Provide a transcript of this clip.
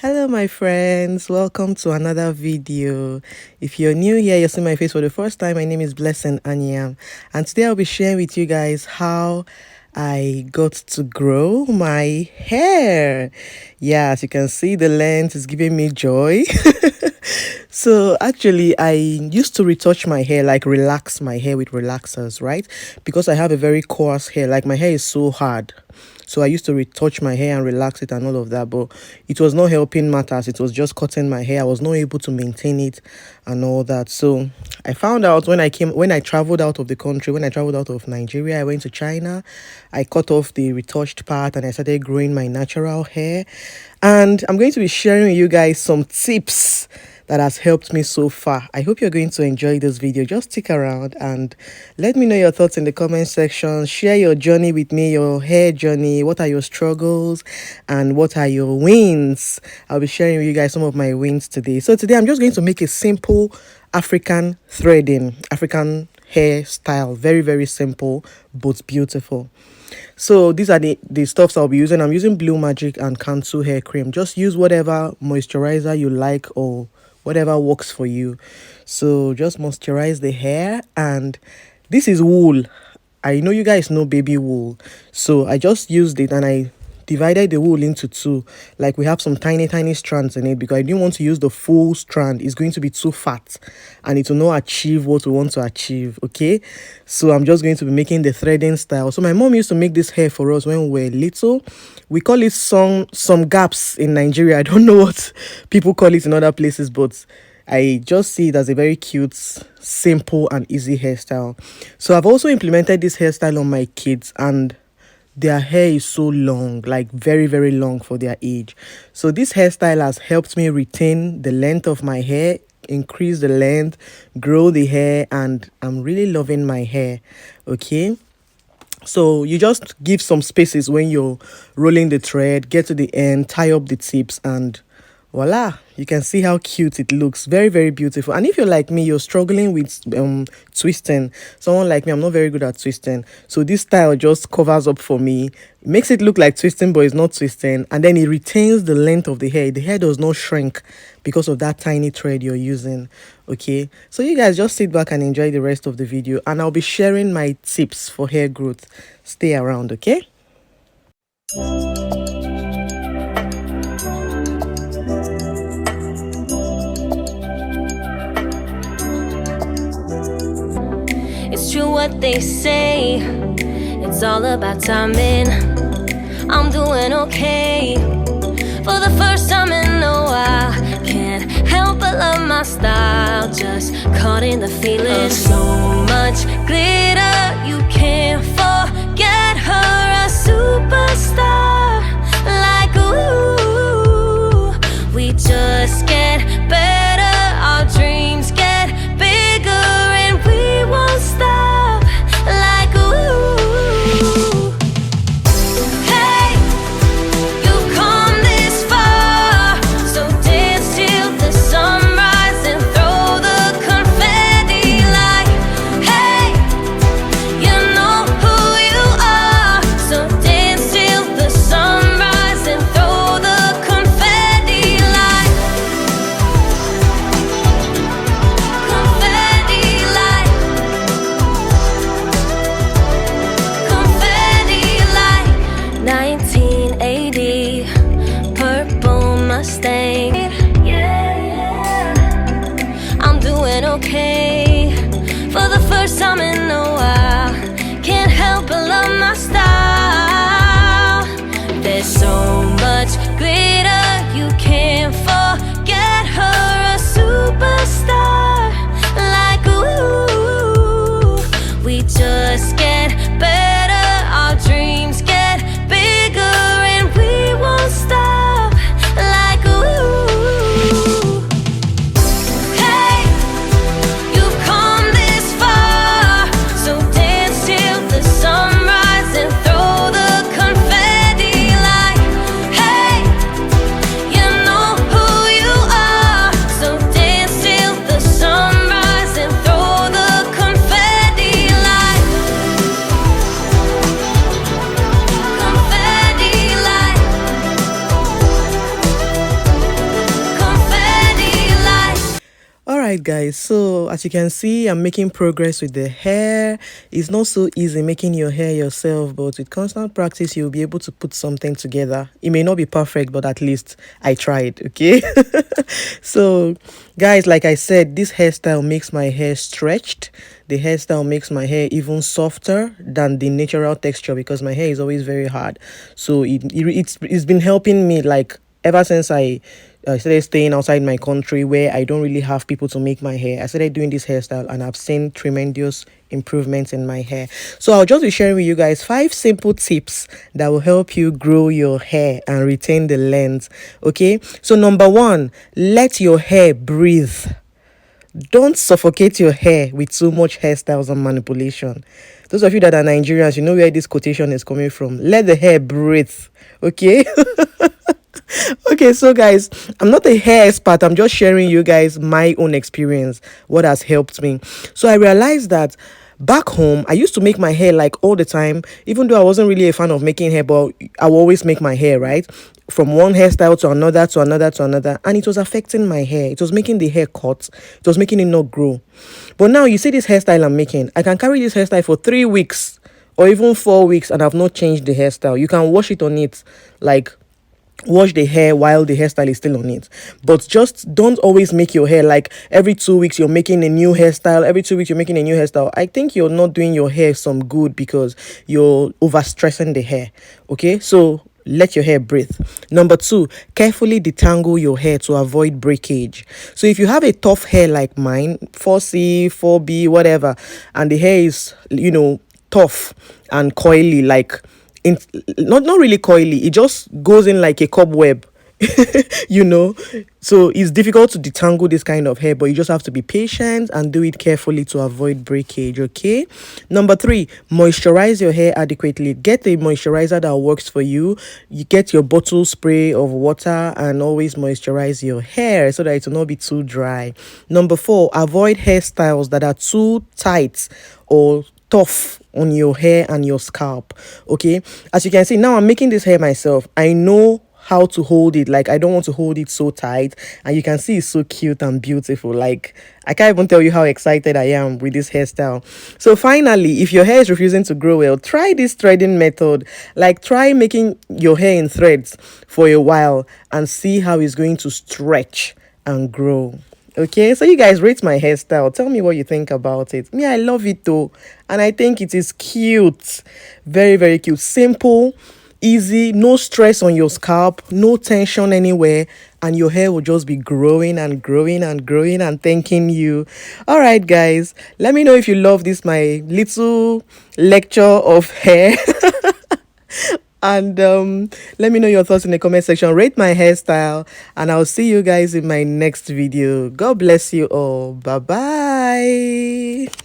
Hello my friends, welcome to another video. If you're new here, you're seeing my face for the first time, my name is Blessing Anyam, and today I'll be sharing with you guys how I got to grow my hair. Yeah, as you can see, the length is giving me joy. So actually I used to retouch my hair, like relax my hair with relaxers, right? Because I have a very coarse hair, like my hair is so hard. So I used to retouch my hair and relax it and all of that, but it was not helping matters. It was just cutting my hair. I was not able to maintain it and all that. So I found out when I traveled out of the country, when I traveled out of Nigeria, I went to China. I cut off the retouched part and I started growing my natural hair. And I'm going to be sharing with you guys some tips that has helped me so far. I hope you're going to enjoy this video. Just stick around and let me know your thoughts in the comment section. Share your journey with me, your hair journey. What are your struggles and what are your wins? I'll be sharing with you guys some of my wins today. So today I'm just going to make a simple African threading, African hairstyle. Very, very simple but beautiful. So these are the stuffs I'll be using. I'm using Blue Magic and Cantu hair cream. Just use whatever moisturizer you like or whatever works for you. So just moisturize the hair, and this is wool. I know you guys know baby wool, so I just used it and I divided the wool into two. Like we have some tiny strands in it because I didn't want to use the full strand. It's going to be too fat and it will not achieve what we want to achieve. Okay, so I'm just going to be making the threading style. So my mom used to make this hair for us when we were little. We call it some gaps in Nigeria. I don't know what people call it in other places, but I just see it as a very cute, simple and easy hairstyle. So I've also implemented this hairstyle on my kids, and their hair is so long, like very long for their age. So this hairstyle has helped me retain the length of my hair, increase the length, grow the hair, and I'm really loving my hair. Okay, so you just give some spaces when you're rolling the thread, get to the end, tie up the tips, and voila, you can see how cute it looks. Very beautiful. And if you're like me, you're struggling with twisting, someone like me, I'm not very good at twisting, so this style just covers up for me. It makes it look like twisting, but it's not twisting, and then it retains the length of the hair. The hair does not shrink because of that tiny thread you're using. Okay, so you guys just sit back and enjoy the rest of the video, and I'll be sharing my tips for hair growth. Stay around, okay? It's true what they say, it's all about timing. I'm doing okay for the first time in a while. Can't help but love my style, just caught in the feeling. So much glitter, you can't forget her, a superstar. Like ooh, we just get better, our dreams get bigger, and we won't stop. Like ooh, hey, you've come this far, so dance till the sunrise and throw the confetti. Like hey, you know who you are, so dance till the sunrise and throw the confetti. Like confetti, like confetti, like 1980 purple Mustang. Yeah, I'm doing okay for the first time in a while. Can't help but love my style. There's so much glitter, you can't forget her, a superstar. Like ooh, we just get better, our dreams get bigger, and we won't stop. Like ooh, hey, you've come this far, so right, guys, so as you can see, I'm making progress with the hair. It's not so easy making your hair yourself, but with constant practice you'll be able to put something together. It may not be perfect, but at least I tried. Okay. So guys, like I said, this hairstyle makes my hair stretched. The hairstyle makes my hair even softer than the natural texture, because my hair is always very hard. So it's been helping me, like, ever since I started staying outside my country where I don't really have people to make my hair. I started doing this hairstyle and I've seen tremendous improvements in my hair. So I'll just be sharing with you guys 5 simple tips that will help you grow your hair and retain the length. Okay, so number 1, let your hair breathe. Don't suffocate your hair with too much hairstyles and manipulation. Those of you that are Nigerians, you know where this quotation is coming from. Let the hair breathe. Okay. Okay, so guys, I'm not a hair expert. I'm just sharing you guys my own experience, what has helped me. So I realized that back home, I used to make my hair like all the time, even though I wasn't really a fan of making hair, but I will always make my hair, right? From one hairstyle to another, to another, to another. And it was affecting my hair. It was making the hair cut. It was making it not grow. But now you see this hairstyle I'm making. I can carry this hairstyle for 3 weeks or even 4 weeks and I've not changed the hairstyle. You can wash it on it, like wash the hair while the hairstyle is still on it. But just don't always make your hair like every 2 weeks you're making a new hairstyle, every 2 weeks you're making a new hairstyle. I think you're not doing your hair some good because you're overstressing the hair. Okay, so let your hair breathe. Number 2, carefully detangle your hair to avoid breakage. So if you have a tough hair like mine, 4C, 4B, whatever, and the hair is, tough and coily, like in, not really coily, it just goes in like a cobweb. you know so it's difficult to detangle this kind of hair, but you just have to be patient and do it carefully to avoid breakage. Okay, number 3, moisturize your hair adequately. Get a moisturizer that works for you. You get your bottle spray of water and always moisturize your hair so that it will not be too dry. Number 4, avoid hairstyles that are too tight or tough on your hair and your scalp. Okay, as you can see now, I'm making this hair myself. I know how to hold it. Like, I don't want to hold it so tight, and you can see it's so cute and beautiful. Like, I can't even tell you how excited I am with this hairstyle. So finally, if your hair is refusing to grow well, try this threading method. Like, try making your hair in threads for a while and see how it's going to stretch and grow. Okay, so you guys rate my hairstyle. Tell me what you think about it. Me, I love it though, and I think it is cute. Very, very cute. Simple, easy, no stress on your scalp, no tension anywhere, and your hair will just be growing and growing and growing and thanking you. All right, guys, let me know if you love this, my little lecture of hair. And let me know your thoughts in the comment section. Rate my hairstyle, and I'll see you guys in my next video. God bless you all. Bye bye.